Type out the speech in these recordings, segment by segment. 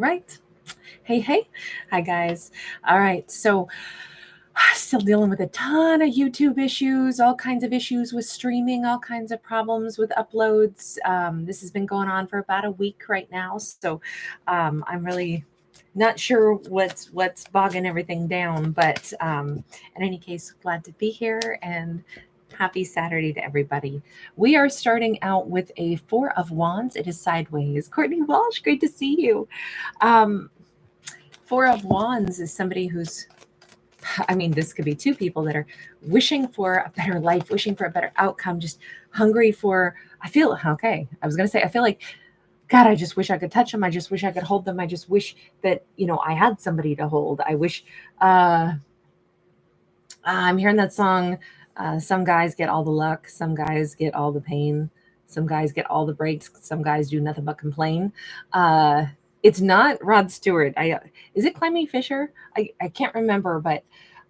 Right. Hey, hey. Hi, guys. All right. So, still dealing with a ton of YouTube issues, all kinds of issues with streaming, all kinds of problems with uploads. This has been going on for about a week right now. So, I'm really not sure what's bogging everything down. But in any case, glad to be here and happy Saturday to everybody. We are starting out with a Four of Wands. It is sideways. Courtney Walsh, great to see you. Um, Four of Wands is somebody who's, I mean, this could be two people that are wishing for a better life, wishing for a better outcome, just hungry for, I feel, okay, I was going to say, I feel like, God, I just wish I could touch them. I just wish I could hold them. I just wish that, I had somebody to hold. I wish, I'm hearing that song. Some guys get all the luck. Some guys get all the pain. Some guys get all the breaks. Some guys do nothing but complain. Uh, it's not Rod Stewart. Is it Clemmy Fisher? I can't remember, but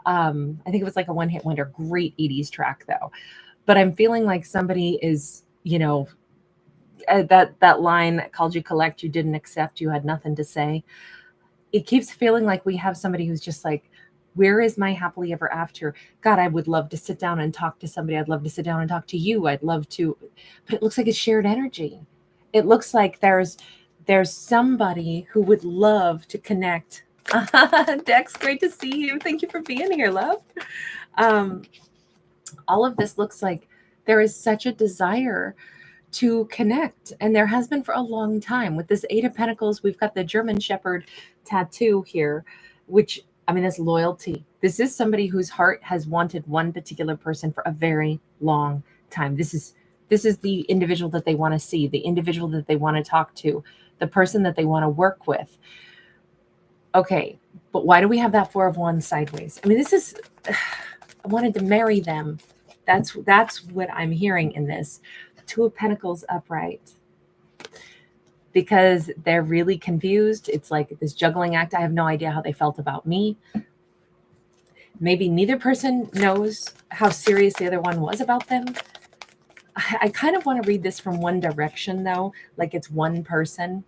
I think it was like a one hit wonder. Great 80s track though. But I'm feeling like somebody is, that line called you collect, you didn't accept, you had nothing to say. It keeps feeling like we have somebody who's just like, where is my happily ever after? God, I would love to sit down and talk to somebody. I'd love to sit down and talk to you. I'd love to, but it looks like it's shared energy. It looks like there's somebody who would love to connect. Dex, great to see you. Thank you for being here, love. Um, all of this looks like there is such a desire to connect, and there has been for a long time. With this Eight of Pentacles, we've got the German Shepherd tattoo here, which, I mean, that's loyalty. This is somebody whose heart has wanted one particular person for a very long time. This is the individual that they want to see, the individual that they want to talk to, the person that they want to work with. Okay, but why do we have that Four of Wands sideways? I mean, this is I wanted to marry them. That's what I'm hearing in this. Two of Pentacles upright, because they're really confused. It's like this juggling act. I have no idea how they felt about me. Maybe neither person knows how serious the other one was about them. I kind of want to read this from one direction, though, like it's one person.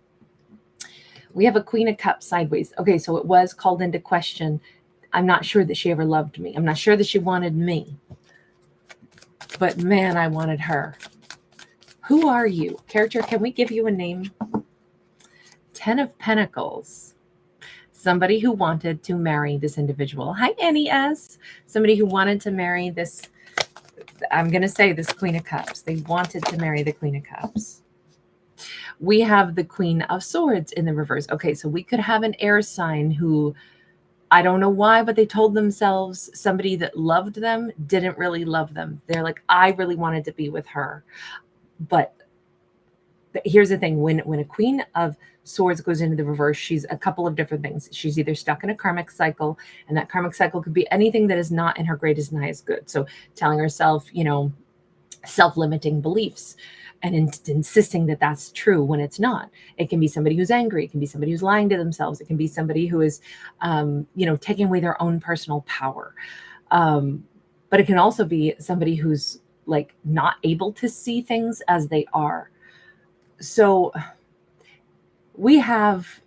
We have a Queen of Cups sideways. Okay, so it was called into question. I'm not sure that she ever loved me. I'm not sure that she wanted me. But man, I wanted her. Who are you? Character, can we give you a name? Ten of Pentacles. Somebody who wanted to marry this individual. Hi, Annie S. Somebody who wanted to marry this, I'm going to say this Queen of Cups. They wanted to marry the Queen of Cups. We have the Queen of Swords in the reverse. Okay, so we could have an air sign who, I don't know why, but they told themselves somebody that loved them didn't really love them. They're like, I really wanted to be with her. But here's the thing, when a Queen of Swords goes into the reverse, she's a couple of different things. She's either stuck in a karmic cycle, and that karmic cycle could be anything that is not in her greatest and highest good. So telling herself, self-limiting beliefs and insisting that that's true when it's not. It can be somebody who's angry. It can be somebody who's lying to themselves. It can be somebody who is, taking away their own personal power. But it can also be somebody who's like not able to see things as they are. So we have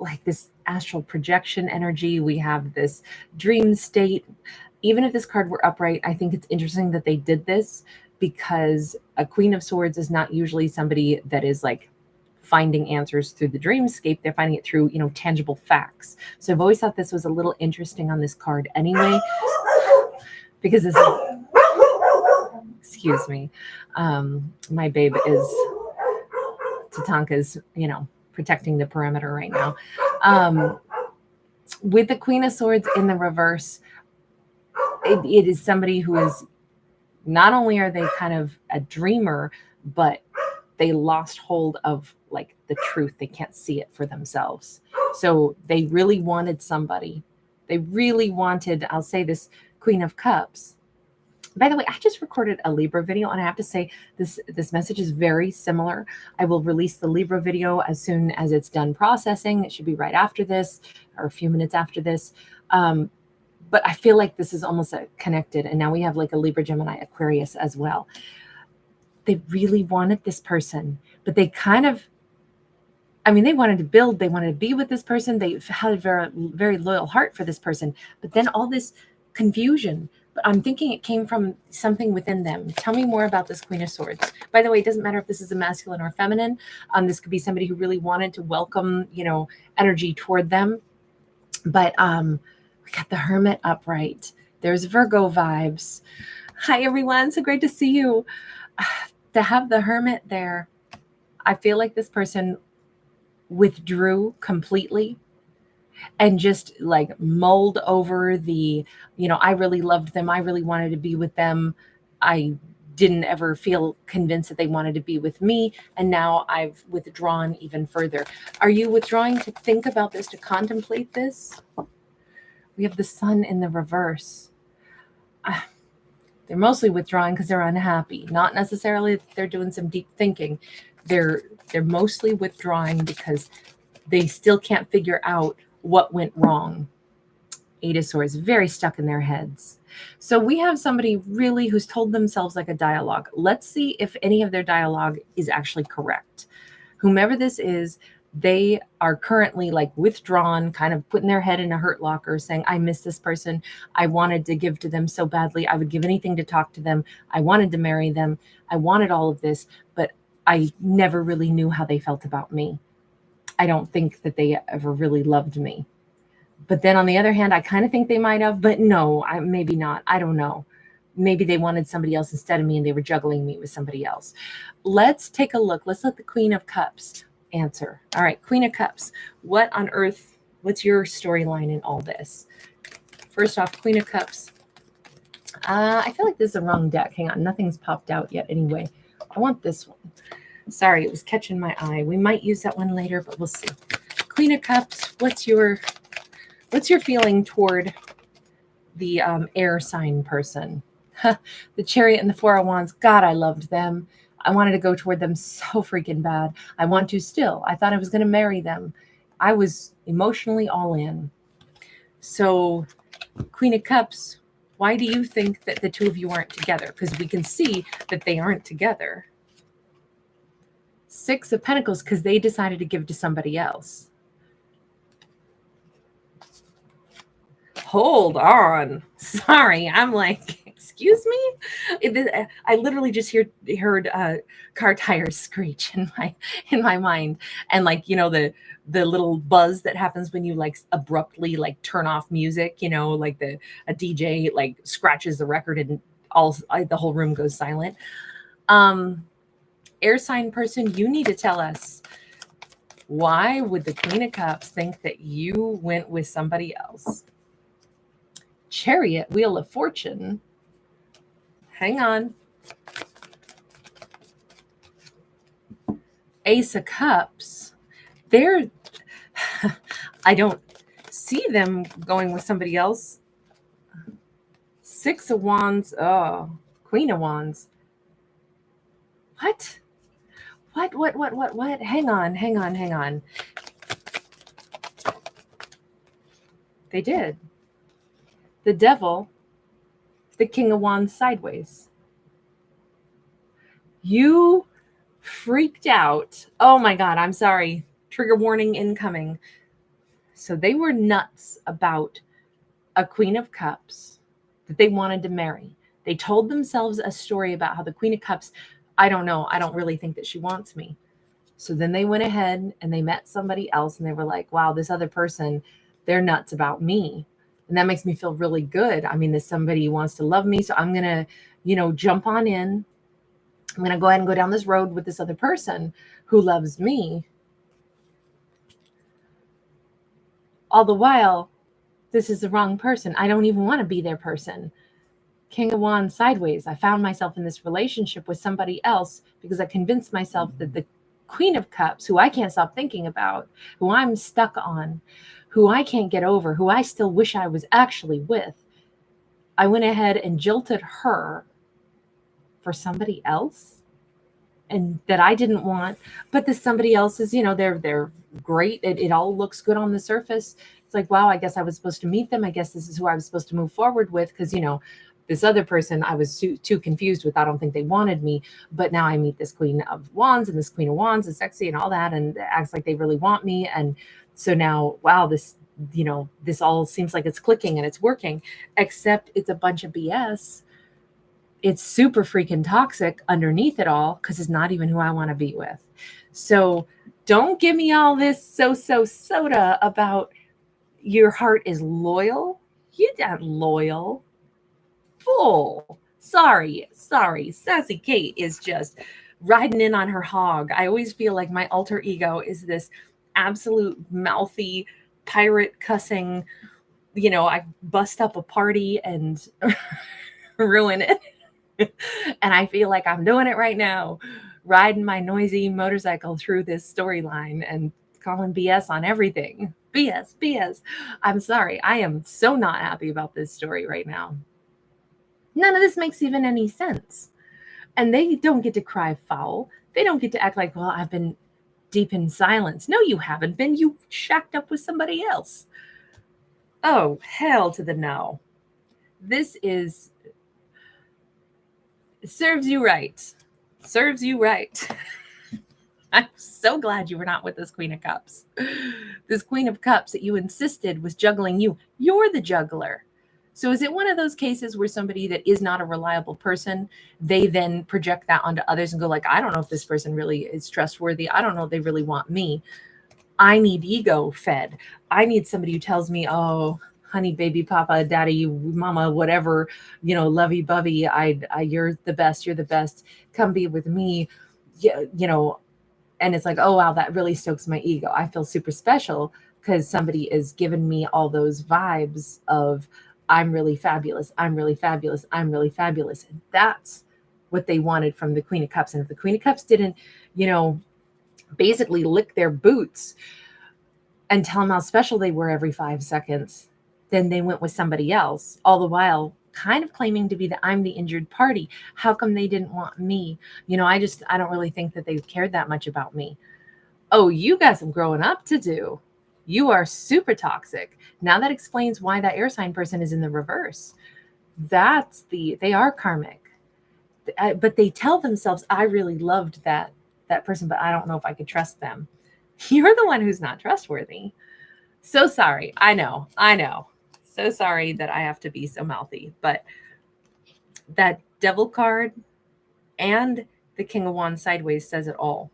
like this astral projection energy. We have this dream state. Even if this card were upright, I think it's interesting that they did this, because a Queen of Swords is not usually somebody that is like finding answers through the dreamscape. They're finding it through, tangible facts. So I've always thought this was a little interesting on this card anyway, because this is, excuse me, my babe is, Tatanka's, protecting the perimeter right now. With the Queen of Swords in the reverse, it is somebody who is, not only are they kind of a dreamer, but they lost hold of like the truth. They can't see it for themselves. So they really wanted somebody. They really wanted, I'll say this, Queen of Cups. By the way, I just recorded a Libra video, and I have to say this message is very similar. I will release the Libra video as soon as it's done processing. It should be right after this, or a few minutes after this. But I feel like this is almost connected. And now we have like a Libra, Gemini, Aquarius as well. They really wanted this person, but they kind of I mean, they wanted to build, they wanted to be with this person. They had a very, very loyal heart for this person, but then all this confusion. But I'm thinking it came from something within them. Tell me more about this Queen of Swords. By the way, it doesn't matter if this is a masculine or feminine. This could be somebody who really wanted to welcome, energy toward them. But we got the Hermit upright. There's Virgo vibes. Hi, everyone. So great to see you. To have the Hermit there, I feel like this person withdrew completely and just like mulled over the, I really loved them. I really wanted to be with them. I didn't ever feel convinced that they wanted to be with me. And now I've withdrawn even further. Are you withdrawing to think about this, to contemplate this? We have the Sun in the reverse. They're mostly withdrawing because they're unhappy. Not necessarily that they're doing some deep thinking. They're mostly withdrawing because they still can't figure out what went wrong. Eight of Swords, very stuck in their heads. So we have somebody really who's told themselves like a dialogue. Let's see if any of their dialogue is actually correct. Whomever this is, they are currently like withdrawn, kind of putting their head in a hurt locker, saying, I miss this person. I wanted to give to them so badly. I would give anything to talk to them. I wanted to marry them. I wanted all of this, but I never really knew how they felt about me. I don't think that they ever really loved me. But then on the other hand, I kind of think they might have, but no, maybe not. I don't know. Maybe they wanted somebody else instead of me and they were juggling me with somebody else. Let's take a look. Let's let the Queen of Cups answer. All right, Queen of Cups. What on earth, what's your storyline in all this? First off, Queen of Cups. I feel like this is the wrong deck. Hang on, nothing's popped out yet anyway. I want this one. Sorry, it was catching my eye. We might use that one later, but we'll see. Queen of Cups, what's your feeling toward the air sign person? The Chariot and the Four of Wands. God, I loved them. I wanted to go toward them so freaking bad. I want to still. I thought I was going to marry them. I was emotionally all in. So, Queen of Cups, why do you think that the two of you aren't together? Because we can see that they aren't together. Six of Pentacles, because they decided to give to somebody else. Hold on. Sorry, I'm like, excuse me? I literally just heard car tires screech in my mind. And like, the little buzz that happens when you like abruptly like turn off music, like a DJ like scratches the record and the whole room goes silent. Air sign person, you need to tell us, why would the Queen of Cups think that you went with somebody else? Chariot, Wheel of Fortune. Hang on. Ace of Cups. I don't see them going with somebody else. Six of Wands. Oh, Queen of Wands. What? What? Hang on. They did. The Devil, the King of Wands sideways. You freaked out. Oh my God, I'm sorry. Trigger warning incoming. So they were nuts about a Queen of Cups that they wanted to marry. They told themselves a story about how the Queen of Cups, I don't know, I don't really think that she wants me. So then they went ahead and they met somebody else and they were like, wow, this other person, they're nuts about me. And that makes me feel really good. I mean, there's somebody who wants to love me. So I'm going to, jump on in. I'm going to go ahead and go down this road with this other person who loves me. All the while, this is the wrong person. I don't even want to be their person. King of Wands sideways. I found myself in this relationship with somebody else because I convinced myself that the Queen of Cups, who I can't stop thinking about, who I'm stuck on, who I can't get over, who I still wish I was actually with, I went ahead and jilted her for somebody else and that I didn't want. But this somebody else is, they're great. It all looks good on the surface. It's like, wow, I guess I was supposed to meet them. I guess this is who I was supposed to move forward with because, This other person I was too confused with. I don't think they wanted me, but now I meet this Queen of Wands, and this Queen of Wands is sexy and all that, and acts like they really want me. And so now, wow, this, this all seems like it's clicking and it's working, except it's a bunch of BS. It's super freaking toxic underneath it all, because it's not even who I want to be with. So don't give me all this soda about your heart is loyal. You're not loyal. Fool. Sorry. Sassy Kate is just riding in on her hog. I always feel like my alter ego is this absolute mouthy pirate cussing, I bust up a party and ruin it. And I feel like I'm doing it right now, riding my noisy motorcycle through this storyline and calling BS on everything. BS. I'm sorry. I am so not happy about this story right now. None of this makes even any sense. And they don't get to cry foul. They don't get to act like, well, I've been deep in silence. No, you haven't been. You shacked up with somebody else. Oh, hell to the no. This serves you right. Serves you right. I'm so glad you were not with this Queen of Cups. This Queen of Cups that you insisted was juggling you. You're the juggler. So is it one of those cases where somebody that is not a reliable person, they then project that onto others and go like, I don't know if this person really is trustworthy. I don't know if they really want me. I need ego fed. I need somebody who tells me, oh, honey, baby, papa, daddy, mama, whatever, lovey bovey. You're the best. You're the best. Come be with me. Yeah, and it's like, oh, wow, that really stokes my ego. I feel super special because somebody is giving me all those vibes of, I'm really fabulous. I'm really fabulous. I'm really fabulous. And that's what they wanted from the Queen of Cups. And if the Queen of Cups didn't, basically lick their boots and tell them how special they were every 5 seconds, then they went with somebody else, all the while kind of claiming to be I'm the injured party. How come they didn't want me? I don't really think that they cared that much about me. Oh, you got some growing up to do. You are super toxic. Now that explains why that air sign person is in the reverse. They are karmic. But they tell themselves, I really loved that person, but I don't know if I could trust them. You're the one who's not trustworthy. So sorry. I know. So sorry that I have to be so mouthy, but that Devil card and the King of Wands sideways says it all.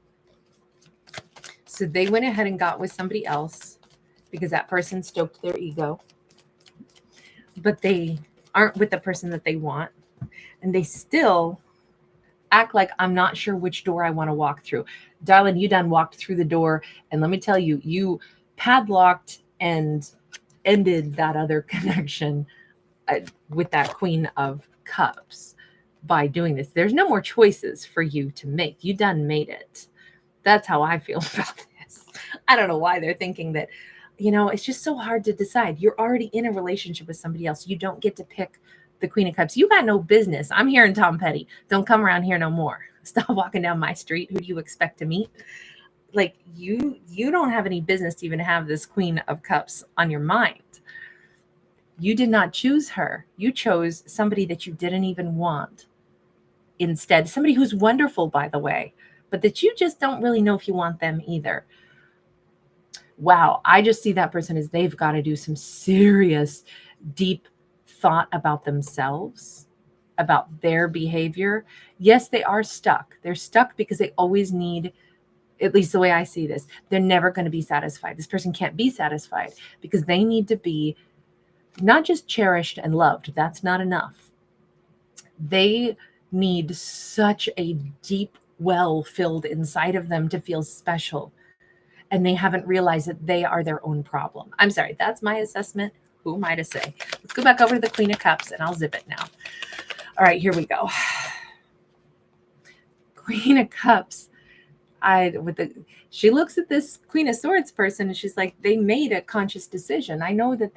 So they went ahead and got with somebody else because that person stoked their ego, but they aren't with the person that they want. And they still act like, I'm not sure which door I want to walk through. Darling, you done walked through the door. And let me tell you, you padlocked and ended that other connection with that Queen of Cups by doing this. There's no more choices for you to make. You done made it. That's how I feel about this. I don't know why they're thinking that, it's just so hard to decide. You're already in a relationship with somebody else. You don't get to pick the Queen of Cups. You got no business. I'm hearing Tom Petty. Don't come around here no more. Stop walking down my street. Who do you expect to meet? Like you don't have any business to even have this Queen of Cups on your mind. You did not choose her. You chose somebody that you didn't even want. Instead, somebody who's wonderful, by the way, but that you just don't really know if you want them either. Wow. I just see that person as they've got to do some serious, deep thought about themselves, about their behavior. Yes, they are stuck. They're stuck because they always need, at least the way I see this, they're never going to be satisfied. This person can't be satisfied because they need to be not just cherished and loved. That's not enough. They need such a deep well filled inside of them to feel special. And they haven't realized that they are their own problem. I'm sorry, that's my assessment. Who am I to say? Let's go back over to the Queen of Cups and I'll zip it now. All right, here we go. Queen of Cups. She looks at this Queen of Swords person and she's like, they made a conscious decision. I know that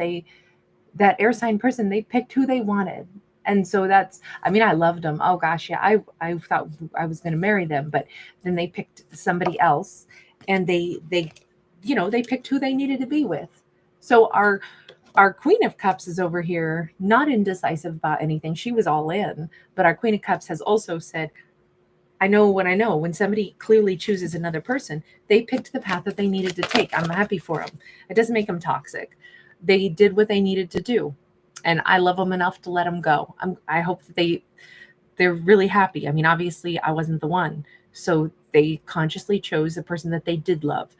that air sign person, they picked who they wanted. And so I loved them. Oh gosh, yeah, I thought I was going to marry them, but then they picked somebody else and they picked who they needed to be with. So our Our Queen of Cups is over here, not indecisive about anything. She was all in. But our Queen of Cups has also said, I know what I know. When somebody clearly chooses another person, they picked the path that they needed to take. I'm happy for them. It doesn't make them toxic. They did what they needed to do. And I love them enough to let them go. I hope that they're really happy. I mean, obviously, I wasn't the one. So they consciously chose the person that they did love.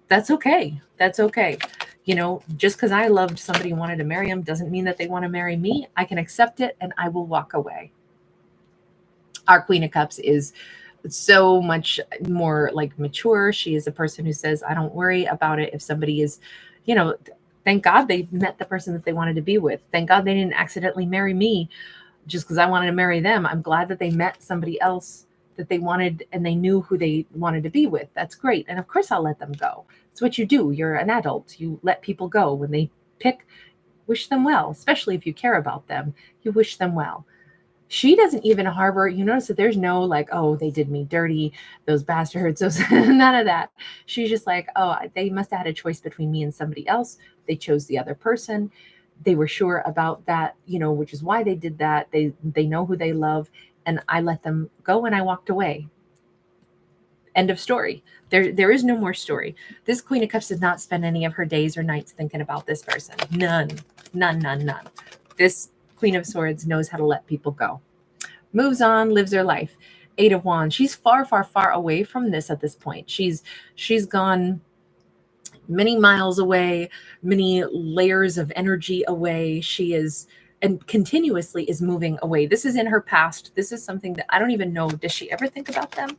That's okay. That's okay. You know, just because I loved somebody and wanted to marry them doesn't mean that they want to marry me. I can accept it and I will walk away. Our Queen of Cups is so much more like mature. She is a person who says, I don't worry about it if somebody is, you know, thank God they met the person that they wanted to be with. Thank God they didn't accidentally marry me just because I wanted to marry them. I'm glad that they met somebody else that they wanted and they knew who they wanted to be with. That's great. And of course I'll let them go. It's what you do. You're an adult. You let people go. When they pick, wish them well, especially if you care about them. You wish them well. She doesn't even harbor, you notice that there's no like, oh, they did me dirty, those bastards, those none of that. She's just like, oh, they must have had a choice between me and somebody else. They chose the other person. They were sure about that, you know, which is why they did that. They know who they love, and I let them go and I walked away. End of story. There is no more story. This Queen of Cups did not spend any of her days or nights thinking about this person. None. This Queen of Swords knows how to let people go. Moves on, lives her life. Eight of Wands. She's far, far, far away from this at this point. She's gone many miles away, many layers of energy away. She is and continuously is moving away. This is in her past. This is something that I don't even know. Does she ever think about them?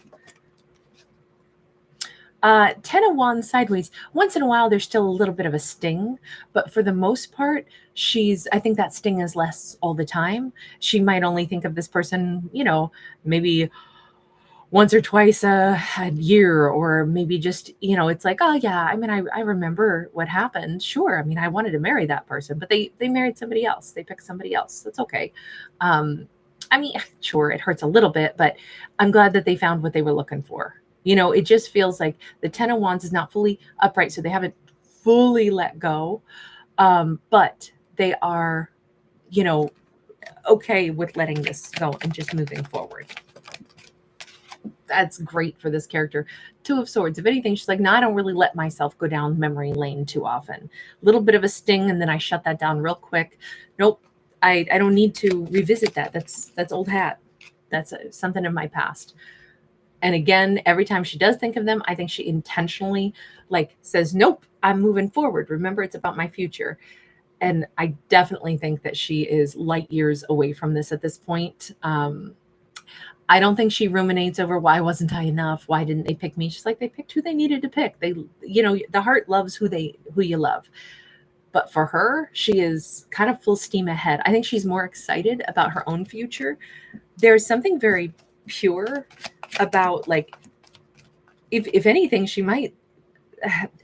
10 of Wands sideways. Once in a while, there's still a little bit of a sting, but for the most part, I think that sting is less all the time. She might only think of this person, you know, maybe once or twice a year, or maybe just, you know, it's like, oh yeah, I mean, I remember what happened. Sure. I mean, I wanted to marry that person, but they married somebody else. They picked somebody else. That's okay. I mean, sure, it hurts a little bit, but I'm glad that they found what they were looking for. You know, it just feels like the 10 of Wands is not fully upright, so they haven't fully let go, but they are, you know, okay with letting this go and just moving forward. That's great for this character. Two of Swords. If anything, she's like, no, I don't really let myself go down memory lane too often. A little bit of a sting, and then I shut that down real quick. Nope, I don't need to revisit that. That's old hat. That's something in my past. And again, every time she does think of them, I think she intentionally like says, nope, I'm moving forward. Remember, it's about my future. And I definitely think that she is light years away from this at this point. I don't think she ruminates over why wasn't I enough? Why didn't they pick me? She's like, they picked who they needed to pick. They, you know, the heart loves who you love. But for her, she is kind of full steam ahead. I think she's more excited about her own future. There's something very pure about, like, if anything, she might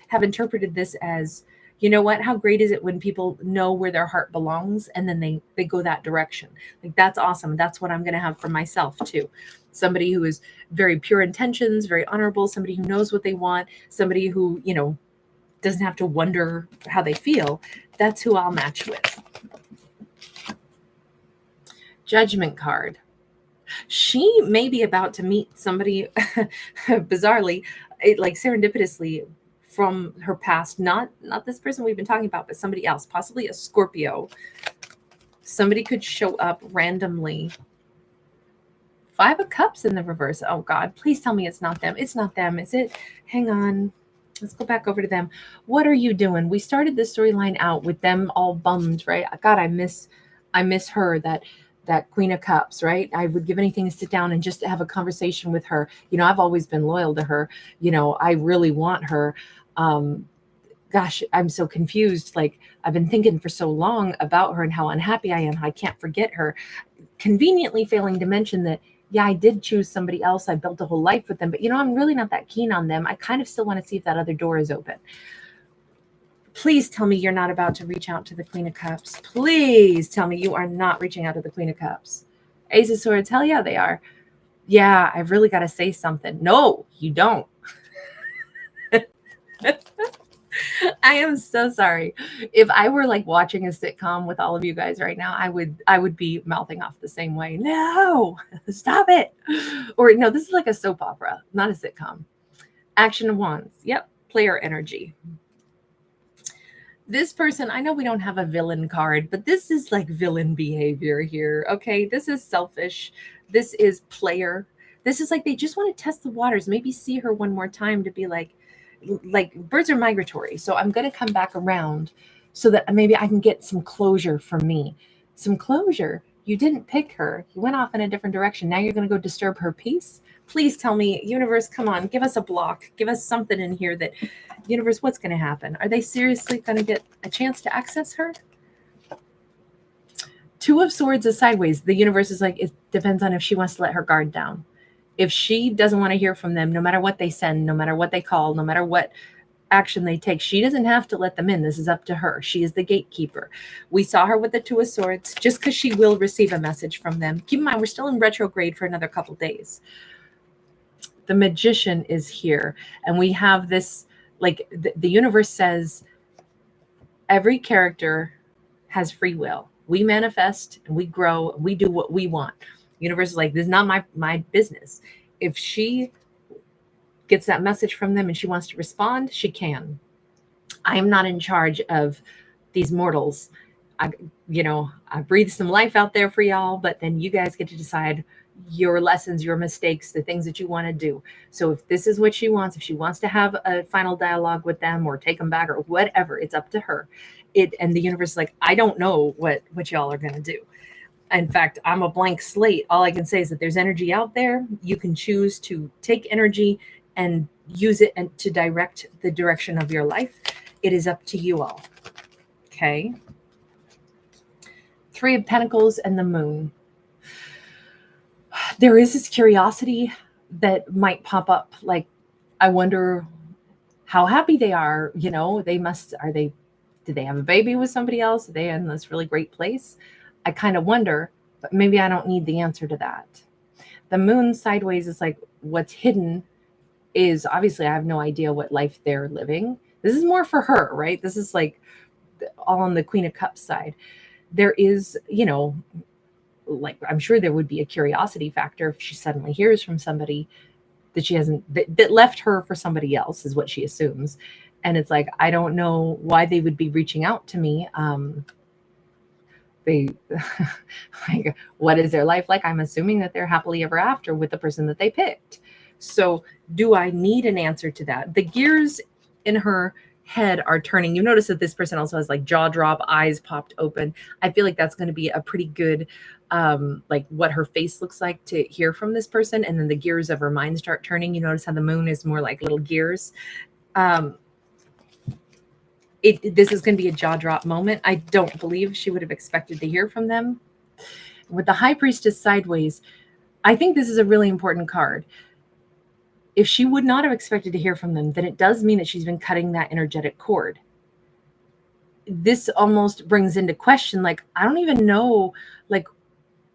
have interpreted this as, you know what, how great is it when people know where their heart belongs and then they go that direction. Like, that's awesome. That's what I'm going to have for myself too. Somebody who is very pure intentions, very honorable, somebody who knows what they want, somebody who, you know, doesn't have to wonder how they feel. That's who I'll match with. Judgment card. She may be about to meet somebody bizarrely, like serendipitously from her past, not this person we've been talking about, but somebody else, possibly a Scorpio. Somebody could show up randomly. 5 of Cups in the reverse. Oh God, please tell me it's not them. It's not them, is it? Hang on. Let's go back over to them. What are you doing? We started this storyline out with them all bummed, right? God, I miss her, that Queen of Cups, right? I would give anything to sit down and just have a conversation with her. You know, I've always been loyal to her. You know, I really want her. Gosh, I'm so confused. Like, I've been thinking for so long about her and how unhappy I am. I can't forget her. Conveniently failing to mention that, yeah, I did choose somebody else. I built a whole life with them, but you know, I'm really not that keen on them. I kind of still want to see if that other door is open. Please tell me you're not about to reach out to the Queen of Cups. Please tell me you are not reaching out to the Queen of Cups. Ace of Swords, hell yeah, they are. Yeah, I've really got to say something. No, you don't. I am so sorry. If I were like watching a sitcom with all of you guys right now, I would be mouthing off the same way. No, stop it. Or no, this is like a soap opera, not a sitcom. Action of Wands. Yep, player energy. This person, I know we don't have a villain card, but this is like villain behavior here. Okay, this is selfish. This is player. This is like they just want to test the waters, maybe see her one more time to be like birds are migratory. So I'm going to come back around so that maybe I can get some closure for me. Some closure. You didn't pick her. You went off in a different direction. Now you're going to go disturb her peace. Please tell me, universe, come on, give us a block. Give us something in here that, universe, what's going to happen? Are they seriously going to get a chance to access her? Two of Swords is sideways. The universe is like, it depends on if she wants to let her guard down. If she doesn't want to hear from them, no matter what they send, no matter what they call, no matter what action they take, she doesn't have to let them in. This is up to her. She is the gatekeeper. We saw her with the Two of Swords just because she will receive a message from them. Keep in mind, we're still in retrograde for another couple days. The Magician is here. And we have this, like the universe says, every character has free will. We manifest and we grow. We do what we want. Universe is like, this is not my business. If she gets that message from them and she wants to respond, she can. I am not in charge of these mortals. I breathe some life out there for y'all, but then you guys get to decide your lessons, your mistakes, the things that you want to do. So if this is what she wants, if she wants to have a final dialogue with them or take them back or whatever, it's up to her. And the universe is like, I don't know what y'all are going to do. In fact, I'm a blank slate. All I can say is that there's energy out there. You can choose to take energy and use it and to direct the direction of your life. It is up to you all. Okay. Three of Pentacles and the Moon. There is this curiosity that might pop up. Like, I wonder how happy they are. You know, did they have a baby with somebody else? Are they in this really great place? I kind of wonder, but maybe I don't need the answer to that. The Moon sideways is like, what's hidden is obviously I have no idea what life they're living. This is more for her, right? This is like all on the Queen of Cups side. There is, like I'm sure there would be a curiosity factor if she suddenly hears from somebody that she hasn't, that left her for somebody else, is what she assumes. And it's like, I don't know why they would be reaching out to me. They like, what is their life like? I'm assuming that they're happily ever after with the person that they picked. So do I need an answer to that? The gears in her head are turning. You notice that this person also has like jaw drop, eyes popped open. I feel like that's going to be a pretty good, like what her face looks like to hear from this person. And then the gears of her mind start turning. You notice how the moon is more like little gears. This is going to be a jaw drop moment. I don't believe she would have expected to hear from them. With the High Priestess sideways, I think this is a really important card. If she would not have expected to hear from them, then it does mean that she's been cutting that energetic cord. This almost brings into question, like, I don't even know, like,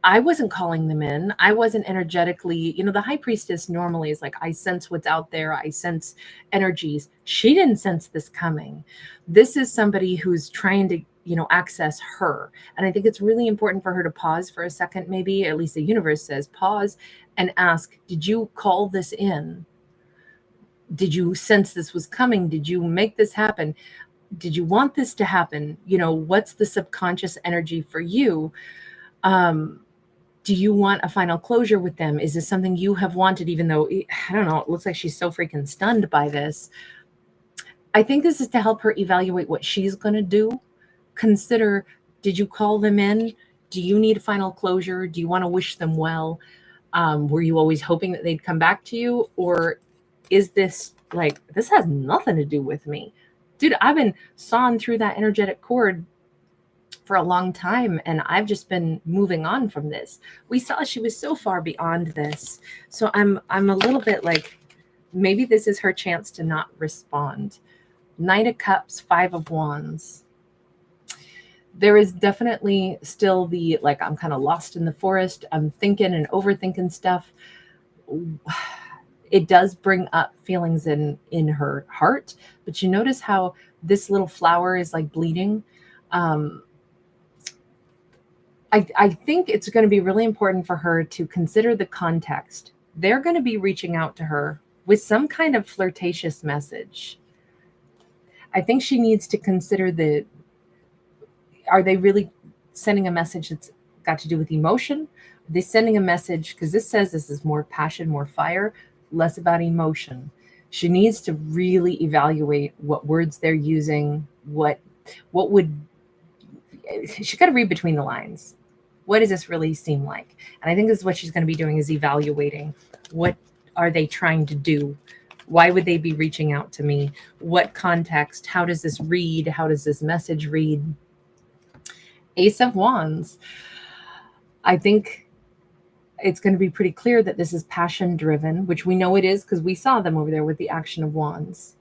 I wasn't calling them in. I wasn't energetically, the High Priestess normally is like, I sense what's out there. I sense energies. She didn't sense this coming. This is somebody who's trying to, access her. And I think it's really important for her to pause for a second, maybe, at least the universe says, pause and ask, did you call this in? Did you sense this was coming? Did you make this happen? Did you want this to happen? What's the subconscious energy for you? Do you want a final closure with them? Is this something you have wanted, even though, I don't know, it looks like she's so freaking stunned by this. I think this is to help her evaluate what she's going to do. Consider, did you call them in? Do you need a final closure? Do you want to wish them well? Were you always hoping that they'd come back to you? Or is this like, this has nothing to do with me? Dude, I've been sawing through that energetic cord for a long time, and I've just been moving on from this. We saw she was so far beyond this. So I'm a little bit like, maybe this is her chance to not respond. Knight of Cups, Five of Wands. There is definitely still the, like, I'm kind of lost in the forest. I'm thinking and overthinking stuff. It does bring up feelings in her heart, but you notice how this little flower is like bleeding. I think it's going to be really important for her to consider the context. They're going to be reaching out to her with some kind of flirtatious message. I think she needs to consider are they really sending a message that's got to do with emotion? Are they sending a message, because this says this is more passion, more fire, less about emotion. She needs to really evaluate what words they're using, what would, she got to read between the lines. What does this really seem like? And I think this is what she's going to be doing, is evaluating what are they trying to do? Why would they be reaching out to me? What context? How does this read? How does this message read? Ace of Wands. I think it's going to be pretty clear that this is passion driven, which we know it is because we saw them over there with the Action of Wands.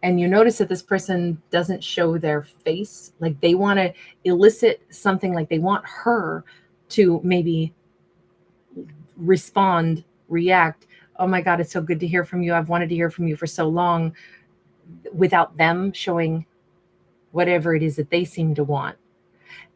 And you notice that this person doesn't show their face. Like they want to elicit something, like they want her to maybe respond, react. Oh my God, it's so good to hear from you. I've wanted to hear from you for so long, without them showing whatever it is that they seem to want.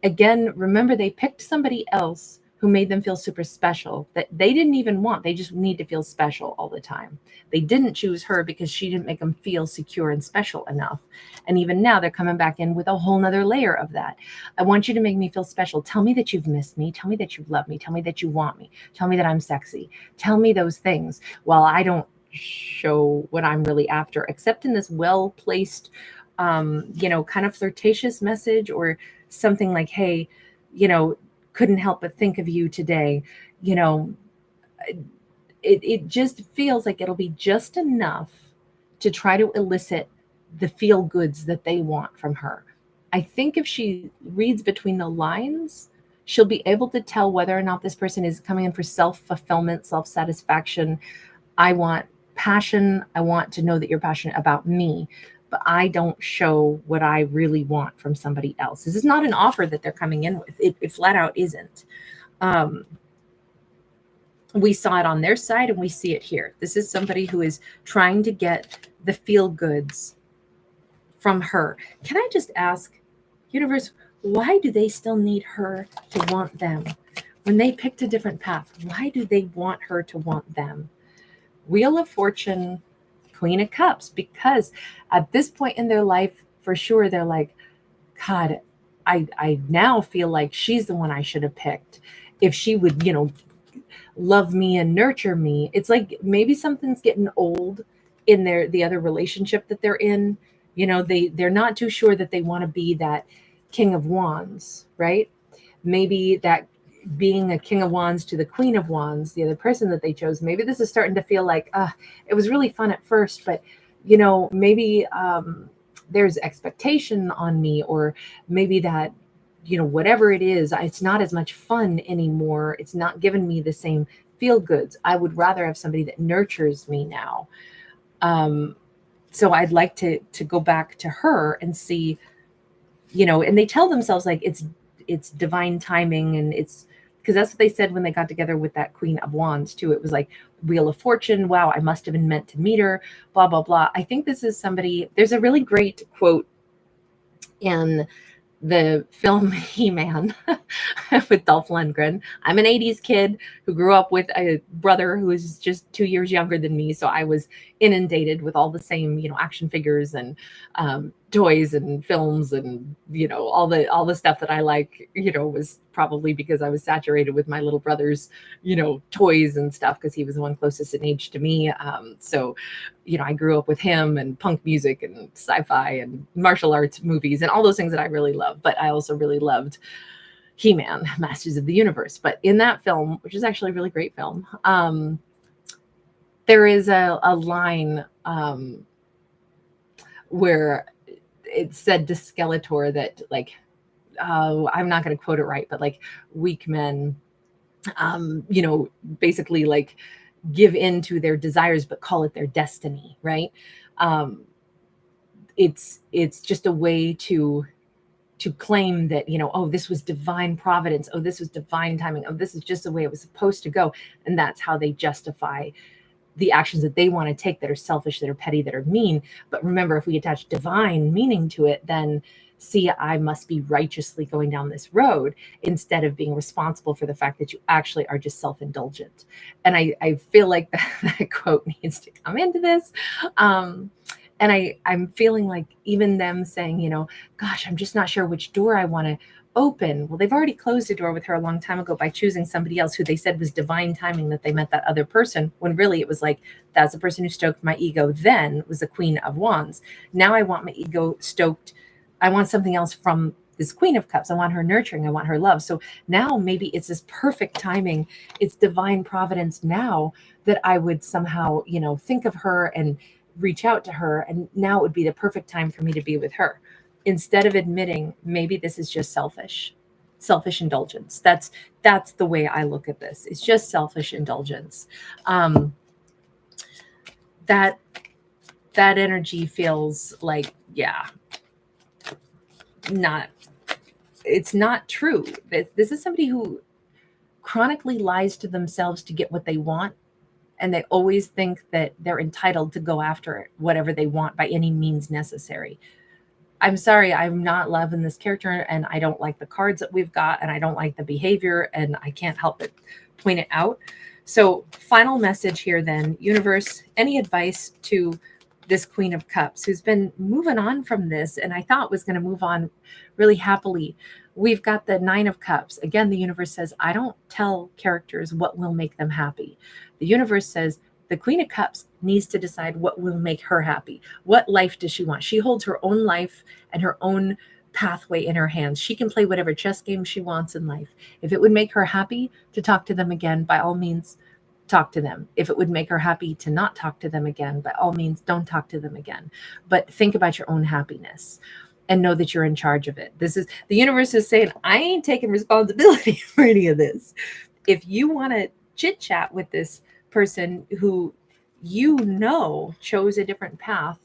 Again, remember, they picked somebody else who made them feel super special that they didn't even want. They just need to feel special all the time. They didn't choose her because she didn't make them feel secure and special enough. And even now they're coming back in with a whole nother layer of that. I want you to make me feel special. Tell me that you've missed me. Tell me that you love me. Tell me that you want me. Tell me that I'm sexy. Tell me those things. While I don't show what I'm really after, except in this well-placed, kind of flirtatious message, or something like, hey, couldn't help but think of you today. It just feels like it'll be just enough to try to elicit the feel goods that they want from her. I think if she reads between the lines, she'll be able to tell whether or not this person is coming in for self-fulfillment, self-satisfaction. I want passion. I want to know that you're passionate about me, but I don't show what I really want from somebody else. This is not an offer that they're coming in with. It flat out isn't. We saw it on their side and we see it here. This is somebody who is trying to get the feel goods from her. Can I just ask, universe, why do they still need her to want them? When they picked a different path, why do they want her to want them? Wheel of Fortune, Queen of Cups, because at this point in their life, for sure, they're like, God, I now feel like she's the one I should have picked. If she would, love me and nurture me. It's like maybe something's getting old in the other relationship that they're in. They're not too sure that they want to be that King of Wands, right? Maybe that being a King of Wands to the Queen of Wands, the other person that they chose, maybe this is starting to feel like, it was really fun at first, but maybe there's expectation on me, or maybe that, whatever it is, it's not as much fun anymore. It's not giving me the same feel goods. I would rather have somebody that nurtures me now. So I'd like to go back to her and see, and they tell themselves like it's divine timing, and it's because that's what they said when they got together with that Queen of Wands too. It was like Wheel of Fortune. Wow, I must have been meant to meet her, blah, blah, blah. I think this is somebody, there's a really great quote in the film He-Man with Dolph Lundgren. I'm an 80s kid who grew up with a brother who is just 2 years younger than me. So I was inundated with all the same, action figures and toys and films and, all the stuff that I like, was probably because I was saturated with my little brother's, toys and stuff, because he was the one closest in age to me. So, I grew up with him and punk music and sci-fi and martial arts movies and all those things that I really love. But I also really loved He-Man, Masters of the Universe. But in that film, which is actually a really great film, there is a line where it said to Skeletor that, like, I'm not going to quote it right, but like weak men, basically like give in to their desires, but call it their destiny, right? It's just a way to claim that, oh, this was divine providence. Oh, this was divine timing. Oh, this is just the way it was supposed to go. And that's how they justify the actions that they want to take that are selfish, that are petty, that are mean. But remember, if we attach divine meaning to it, then see, I must be righteously going down this road instead of being responsible for the fact that you actually are just self-indulgent. And I feel like that quote needs to come into this. And I'm feeling like even them saying, you know, gosh, I'm just not sure which door I want to open. Well, they've already closed a door with her a long time ago by choosing somebody else who they said was divine timing that they met that other person, when really it was like, that's the person who stoked my ego then, was the Queen of Wands. Now I want my ego stoked. I want something else from this Queen of Cups. I want her nurturing. I want her love. So now maybe it's this perfect timing. It's divine providence now that I would somehow, you know, think of her and reach out to her. And now it would be the perfect time for me to be with her, instead of admitting maybe this is just selfish indulgence. That's the way I look at this. It's just selfish indulgence. That energy feels like, yeah, it's not true. This is somebody who chronically lies to themselves to get what they want. And they always think that they're entitled to go after whatever they want by any means necessary. I'm sorry, I'm not loving this character, and I don't like the cards that we've got, and I don't like the behavior, and I can't help but point it out. So final message here then, universe, any advice to this Queen of Cups who's been moving on from this, and I thought was going to move on really happily. We've got the Nine of Cups. Again, the universe says, I don't tell characters what will make them happy. The universe says, the Queen of Cups needs to decide what will make her happy. What life does she want? She holds her own life and her own pathway in her hands. She can play whatever chess game she wants in life. If it would make her happy to talk to them again, by all means, talk to them. If it would make her happy to not talk to them again, by all means, don't talk to them again. But think about your own happiness and know that you're in charge of it. This is, the universe is saying, I ain't taking responsibility for any of this. If you want to chit chat with this person who you know chose a different path,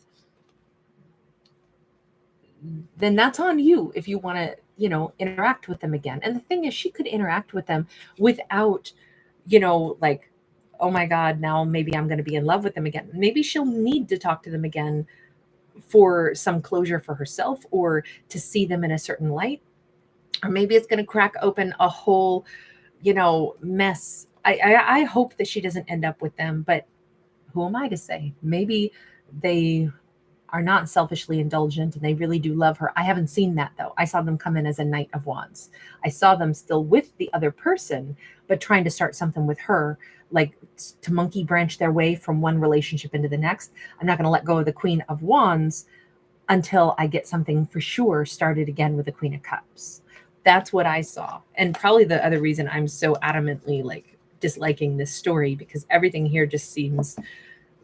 then that's on you if you want to, you know, interact with them again. And the thing is, she could interact with them without, you know, like, oh my God, now maybe I'm going to be in love with them again. Maybe she'll need to talk to them again for some closure for herself, or to see them in a certain light. Or maybe it's going to crack open a whole, you know, mess. I hope that she doesn't end up with them, but who am I to say? Maybe they are not selfishly indulgent and they really do love her. I haven't seen that though. I saw them come in as a Knight of Wands. I saw them still with the other person, but trying to start something with her, like to monkey branch their way from one relationship into the next. I'm not going to let go of the Queen of Wands until I get something for sure started again with the Queen of Cups. That's what I saw. And probably the other reason I'm so adamantly like disliking this story, because everything here just seems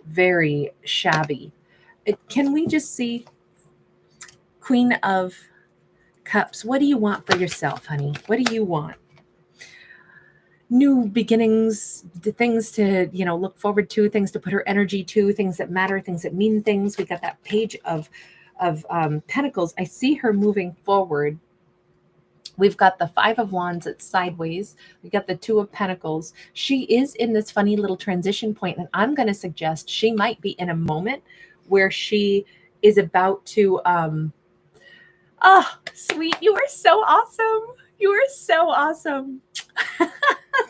very shabby. Can we just see Queen of Cups? What do you want for yourself, honey? What do you want? New beginnings, things to, you know, look forward to, things to put her energy to, things that matter, things that mean things. We got that page of Pentacles. I see her moving forward. We've got the Five of Wands, it's sideways. We got the Two of Pentacles. She is in this funny little transition point, and I'm going to suggest she might be in a moment where she is about to, oh, sweet, you are so awesome. You are so awesome.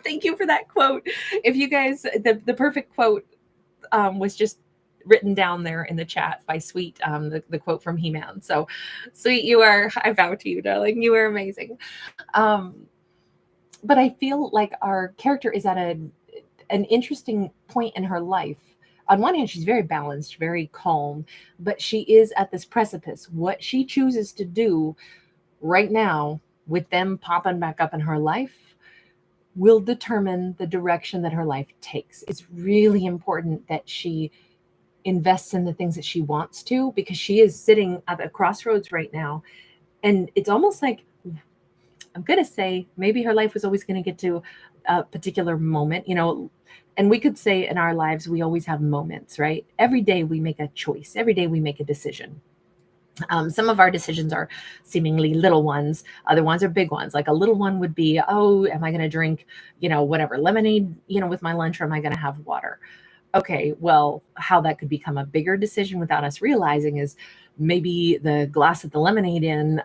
Thank you for that quote. If you guys, the perfect quote was just written down there in the chat by Sweet, the quote from He-Man. So Sweet, you are, I vow to you, darling, you are amazing. But I feel like our character is at an interesting point in her life. On one hand, she's very balanced, very calm, but she is at this precipice. What she chooses to do right now with them popping back up in her life will determine the direction that her life takes. It's really important that she invests in the things that she wants to, because she is sitting at a crossroads right now. And it's almost like, I'm going to say, maybe her life was always going to get to a particular moment, you know, and we could say in our lives, we always have moments, right? Every day we make a choice. Every day we make a decision. Some of our decisions are seemingly little ones. Other ones are big ones. Like a little one would be, oh, am I going to drink, you know, whatever, lemonade, you know, with my lunch, or am I going to have water? Okay, well, how that could become a bigger decision without us realizing is maybe the glass that the lemonade in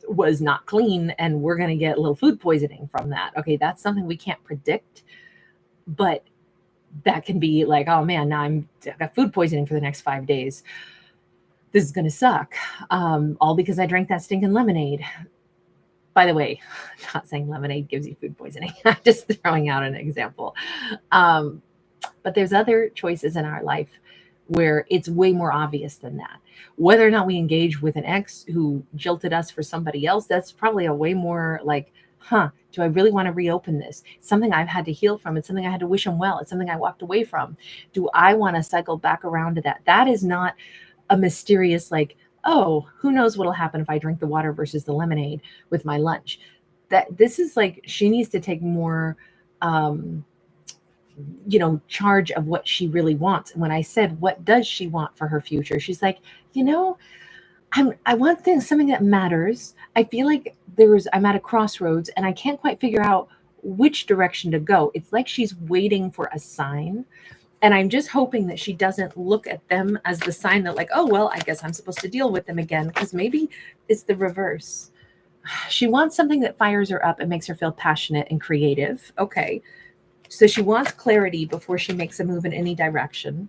was not clean and we're going to get a little food poisoning from that. Okay, that's something we can't predict, but that can be like, oh man, now I've got food poisoning for the next 5 days. This is going to suck. All because I drank that stinking lemonade. By the way, I'm not saying lemonade gives you food poisoning. I'm just throwing out an example. But there's other choices in our life where it's way more obvious than that. Whether or not we engage with an ex who jilted us for somebody else, that's probably a way more like, do I really want to reopen this? It's something I've had to heal from. It's something I had to wish him well. It's something I walked away from. Do I want to cycle back around to that? That is not a mysterious, like, oh, who knows what'll happen if I drink the water versus the lemonade with my lunch. That this is like, she needs to take more charge of what she really wants. And when I said, what does she want for her future? She's like, I want something that matters. I feel like I'm at a crossroads and I can't quite figure out which direction to go. It's like she's waiting for a sign. And I'm just hoping that she doesn't look at them as the sign that like, oh, well, I guess I'm supposed to deal with them again. Because maybe it's the reverse. She wants something that fires her up and makes her feel passionate and creative. Okay. So she wants clarity before she makes a move in any direction.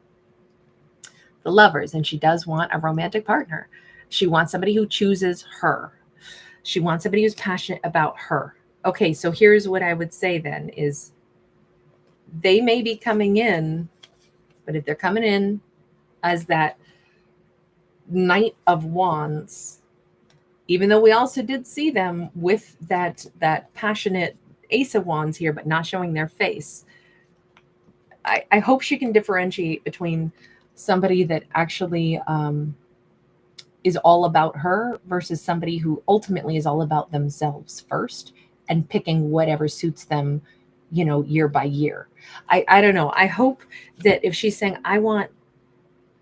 The Lovers, and she does want a romantic partner. She wants somebody who chooses her. She wants somebody who's passionate about her. Okay, so here's what I would say then is they may be coming in, but if they're coming in as that Knight of Wands, even though we also did see them with that passionate Ace of Wands here, but not showing their face. I hope she can differentiate between somebody that actually is all about her versus somebody who ultimately is all about themselves first and picking whatever suits them, year by year. I don't know. I hope that if she's saying, I want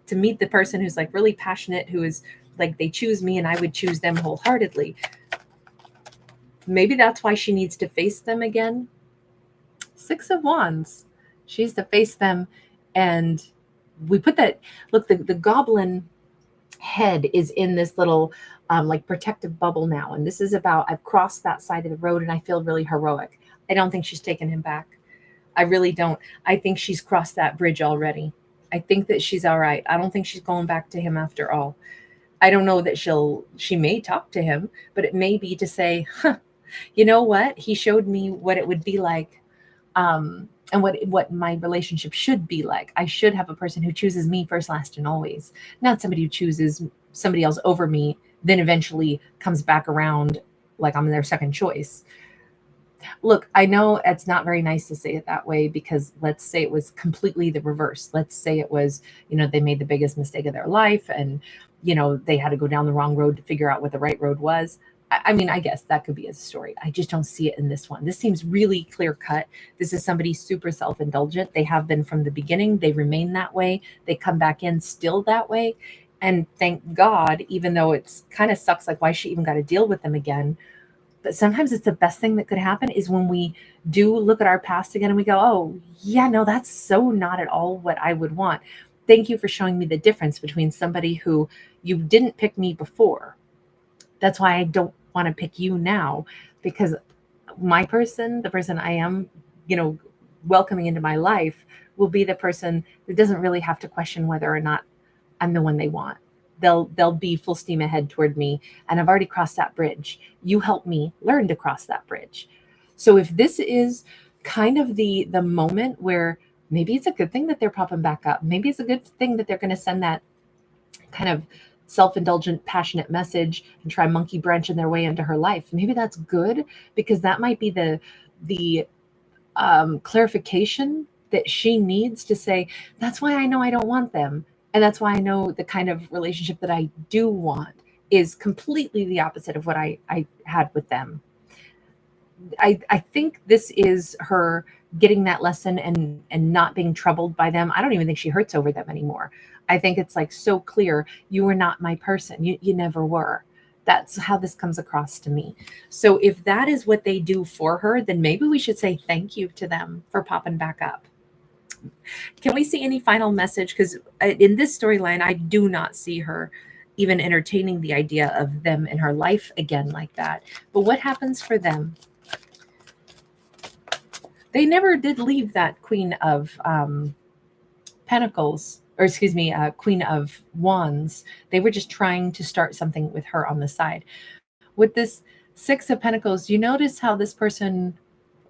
to meet the person who's like really passionate, who is like, they choose me and I would choose them wholeheartedly. Maybe that's why she needs to face them again. 6 of Wands. She needs to face them. And we put that, look, the goblin head is in this little like protective bubble now. And this is about, I've crossed that side of the road and I feel really heroic. I don't think she's taken him back. I really don't. I think she's crossed that bridge already. I think that she's all right. I don't think she's going back to him after all. I don't know that she may talk to him, but it may be to say, you know what? He showed me what it would be like, and what my relationship should be like. I should have a person who chooses me first, last, and always, not somebody who chooses somebody else over me, then eventually comes back around like I'm their second choice. Look, I know it's not very nice to say it that way, because let's say it was completely the reverse. Let's say it was, they made the biggest mistake of their life and, they had to go down the wrong road to figure out what the right road was. I mean, I guess that could be a story. I just don't see it in this one. This seems really clear cut. This is somebody super self-indulgent. They have been from the beginning. They remain that way. They come back in still that way. And thank God, even though it's kind of sucks, like why she even got to deal with them again. But sometimes it's the best thing that could happen is when we do look at our past again and we go, oh, yeah, no, that's so not at all what I would want. Thank you for showing me the difference between somebody who you didn't pick me before. That's why I don't want to pick you now, because my person, the person I am, welcoming into my life, will be the person that doesn't really have to question whether or not I'm the one they want. They'll be full steam ahead toward me, and I've already crossed that bridge. You help me learn to cross that bridge. So if this is kind of the moment where maybe it's a good thing that they're popping back up, maybe it's a good thing that they're going to send that kind of self-indulgent, passionate message and try monkey branching their way into her life. Maybe that's good, because that might be the clarification that she needs to say, that's why I know I don't want them. And that's why I know the kind of relationship that I do want is completely the opposite of what I had with them. I think this is her getting that lesson and not being troubled by them. I don't even think she hurts over them anymore. I think it's like so clear, you were not my person. You never were. That's how this comes across to me. So if that is what they do for her, then maybe we should say thank you to them for popping back up. Can we see any final message? Because in this storyline, I do not see her even entertaining the idea of them in her life again like that. But what happens for them? They never did leave that Queen of Pentacles, or excuse me, Queen of Wands. They were just trying to start something with her on the side. With this Six of Pentacles, you notice how this person,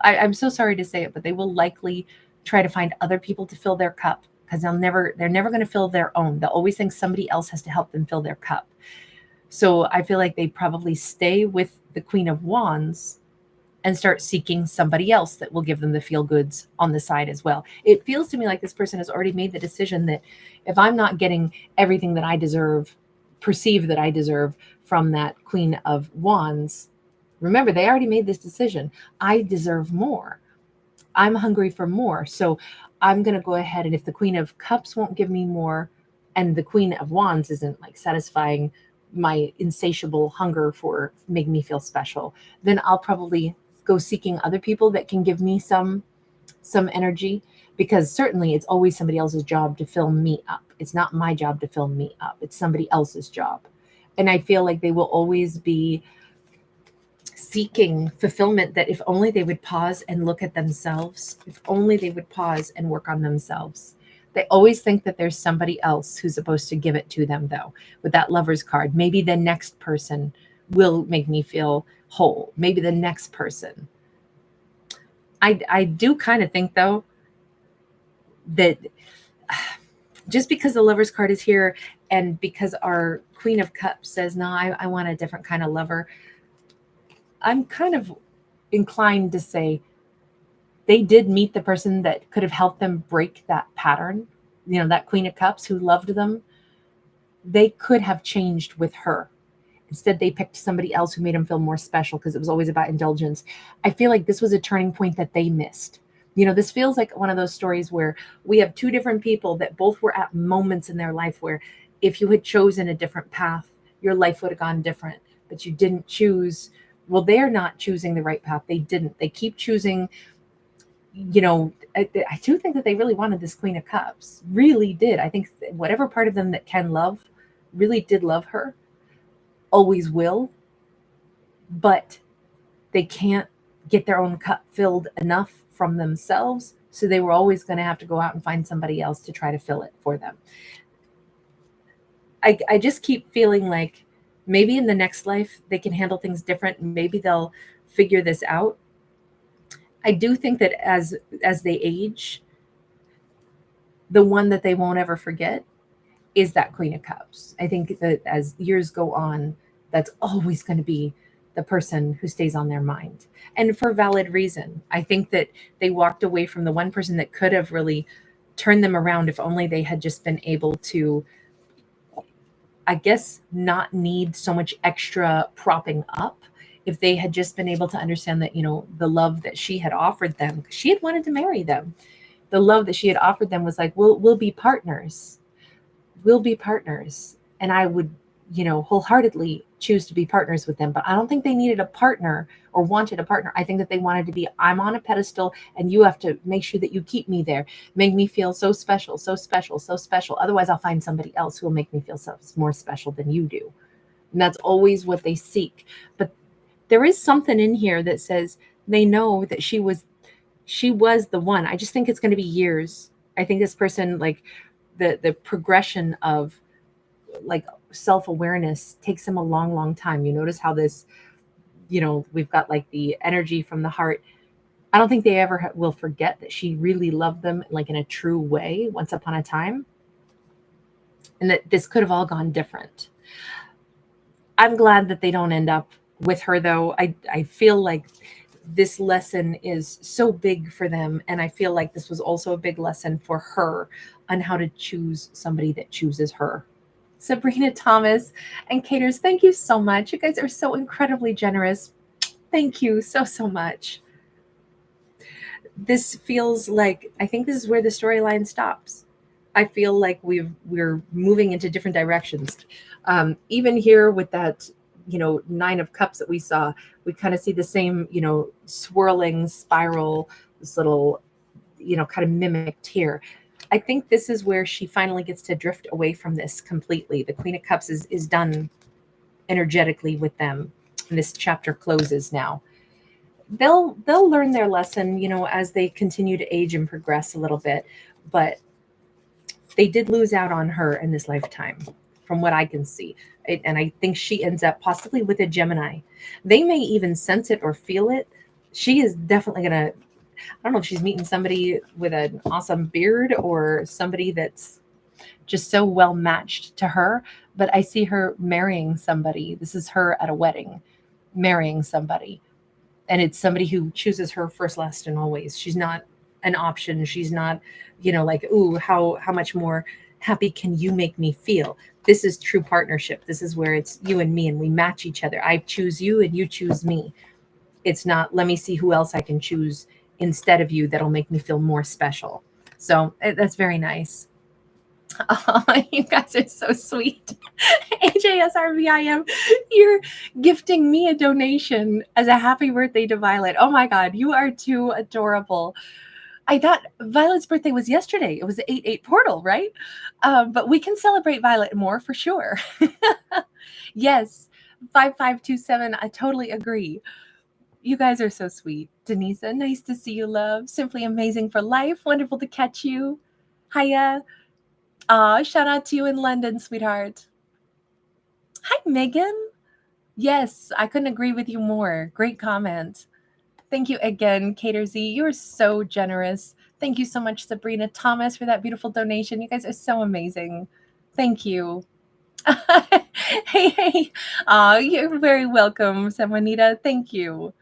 I'm so sorry to say it, but they will likely try to find other people to fill their cup, because they're never going to fill their own. They'll always think somebody else has to help them fill their cup. So I feel like they probably stay with the Queen of Wands and start seeking somebody else that will give them the feel goods on the side as well. It feels to me like this person has already made the decision that if I'm not getting everything that I deserve, perceive that I deserve from that Queen of Wands, remember, they already made this decision. I deserve more. I'm hungry for more. So I'm going to go ahead, and if the Queen of Cups won't give me more and the Queen of Wands isn't like satisfying my insatiable hunger for making me feel special, then I'll probably go seeking other people that can give me some energy, because certainly it's always somebody else's job to fill me up. It's not my job to fill me up. It's somebody else's job. And I feel like they will always be seeking fulfillment, that if only they would pause and look at themselves, if only they would pause and work on themselves. They always think that there's somebody else who's supposed to give it to them, though. With that Lover's card, maybe the next person will make me feel whole. Maybe the next person. I do kind of think, though, that just because the Lover's card is here and because our Queen of Cups says, no, I want a different kind of lover, I'm kind of inclined to say they did meet the person that could have helped them break that pattern. You know, that Queen of Cups who loved them, they could have changed with her. Instead, they picked somebody else who made them feel more special, because it was always about indulgence. I feel like this was a turning point that they missed. You know, this feels like one of those stories where we have two different people that both were at moments in their life where if you had chosen a different path, your life would have gone different, but you didn't choose. Well, they're not choosing the right path. They didn't. They keep choosing, you know, I do think that they really wanted this Queen of Cups. Really did. I think whatever part of them that can love really did love her, always will, but they can't get their own cup filled enough from themselves. So they were always going to have to go out and find somebody else to try to fill it for them. I just keep feeling like maybe in the next life they can handle things different. Maybe they'll figure this out. I do think that as they age, the one that they won't ever forget is that Queen of Cups. I think that as years go on, that's always going to be the person who stays on their mind. And for valid reason. I think that they walked away from the one person that could have really turned them around if only they had just been able to, I guess, not need so much extra propping up. If they had just been able to understand that, you know, the love that she had offered them, she had wanted to marry them. The love that she had offered them was like, we'll be partners. We'll be partners. And I would, you know, wholeheartedly choose to be partners with them. But I don't think they needed a partner or wanted a partner. I think that they wanted to be, I'm on a pedestal and you have to make sure that you keep me there. Make me feel so special, so special, so special. Otherwise, I'll find somebody else who will make me feel so more special than you do. And that's always what they seek. But there is something in here that says they know that she was the one. I just think it's going to be years. I think this person, like the progression of like self-awareness takes them a long, long time. You notice how this, you know, we've got like the energy from the heart. I don't think they ever will forget that she really loved them like in a true way once upon a time. And that this could have all gone different. I'm glad that they don't end up with her, though. I feel like this lesson is so big for them. And I feel like this was also a big lesson for her on how to choose somebody that chooses her. Sabrina Thomas and Caters, thank you so much. You guys are so incredibly generous. Thank you so, so much. This feels like, I think this is where the storyline stops. I feel like we're moving into different directions. Even here with that, you know, 9 of Cups that we saw, we kind of see the same, you know, swirling spiral, this little kind of mimicked here. I think this is where she finally gets to drift away from this completely. The Queen of Cups is done energetically with them, and this chapter closes now. They'll learn their lesson, as they continue to age and progress a little bit, but they did lose out on her in this lifetime, from what I can see. And I think she ends up possibly with a Gemini. They may even sense it or feel it. She is definitely going to, I don't know if she's meeting somebody with an awesome beard or somebody that's just so well matched to her, but I see her marrying somebody. This is her at a wedding, marrying somebody. And it's somebody who chooses her first, last, and always. She's not an option. She's not, like, ooh, how much more happy can you make me feel? This is true partnership. This is where it's you and me, and we match each other. I choose you and you choose me. It's not, let me see who else I can choose instead of you that'll make me feel more special. So that's very nice. Oh, you guys are so sweet. AJSRVIM, you're gifting me a donation as a happy birthday to Violet. Oh my God, you are too adorable. I thought Violet's birthday was yesterday. It was the 8/8 portal, right? But we can celebrate Violet more for sure. Yes, 5527, I totally agree. You guys are so sweet. Denisa, nice to see you, love. Simply amazing for life. Wonderful to catch you. Hiya. Shout out to you in London, sweetheart. Hi, Megan. Yes, I couldn't agree with you more. Great comment. Thank you again, Cater Z. You are so generous. Thank you so much, Sabrina Thomas, for that beautiful donation. You guys are so amazing. Thank you. Hey. You're very welcome, Samanita. Thank you.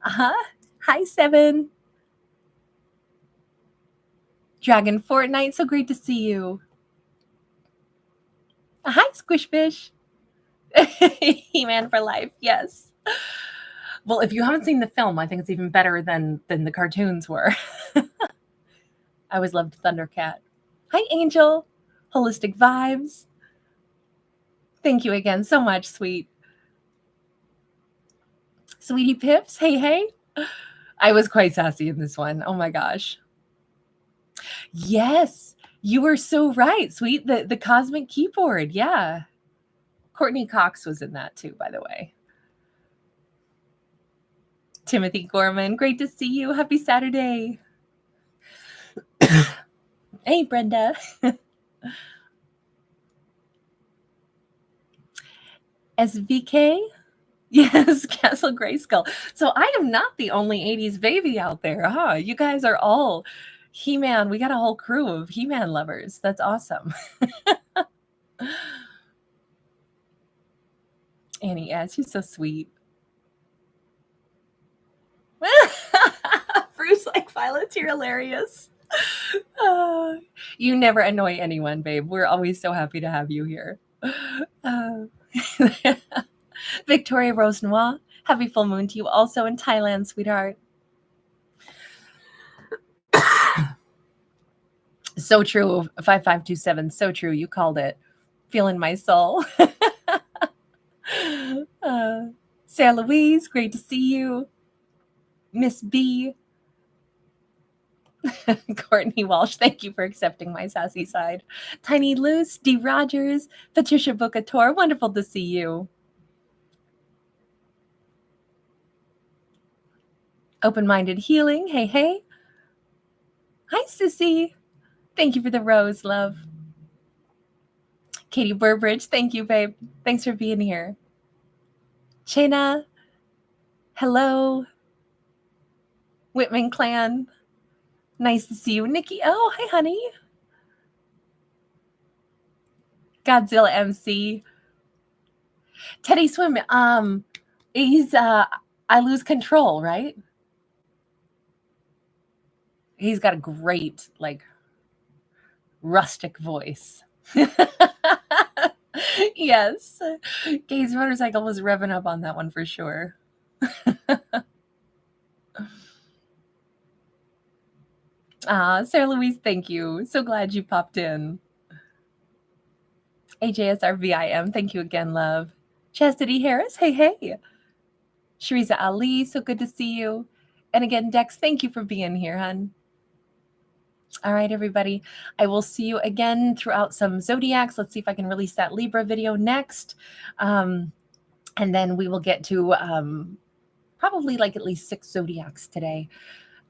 Hi, Seven. Dragon Fortnite, so great to see you. Hi, Squishfish. He-Man for life, yes. Well, if you haven't seen the film, I think it's even better than the cartoons were. I always loved Thundercat. Hi, Angel. Holistic Vibes. Thank you again so much, sweet. Sweetie Pips, hey. I was quite sassy in this one. Oh my gosh. Yes, you were so right, sweet. The cosmic keyboard, yeah. Courtney Cox was in that too, by the way. Timothy Gorman, great to see you. Happy Saturday. Hey, Brenda. SVK? Yes, Castle Grayskull. So I am not the only 80s baby out there, huh? You guys are all He-Man. We got a whole crew of He-Man lovers. That's awesome. Annie, yes, you're so sweet. Bruce, like Violet's, you're hilarious. You never annoy anyone, babe. We're always so happy to have you here. Victoria Rose Noir, happy full moon to you also in Thailand, sweetheart. So true. 5527, so true. You called it. Feeling my soul. Sarah Louise, great to see you. Miss B. Courtney Walsh, thank you for accepting my sassy side. Tiny Luce, D. Rogers, Patricia Bocator, wonderful to see you. Open-minded healing, hey. Hi, Sissy. Thank you for the rose, love. Katie Burbridge, thank you, babe. Thanks for being here. Shayna, hello. Whitman clan, nice to see you. Nikki, oh, hi, honey. Godzilla MC. Teddy Swim, he's, I lose control, right? He's got a great, like, rustic voice. Yes. Gaze Motorcycle was revving up on that one for sure. Sarah Louise, thank you. So glad you popped in. AJSRVIM, thank you again, love. Chastity Harris, hey. Shariza Ali, so good to see you. And again, Dex, thank you for being here, hon. All right, everybody. I will see you again throughout some zodiacs. Let's see if I can release that Libra video next. And then we will get to probably like at least 6 zodiacs today.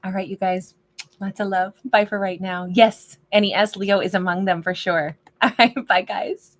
All right, you guys. Lots of love. Bye for right now. Yes, NES Leo is among them for sure. All right, bye, guys.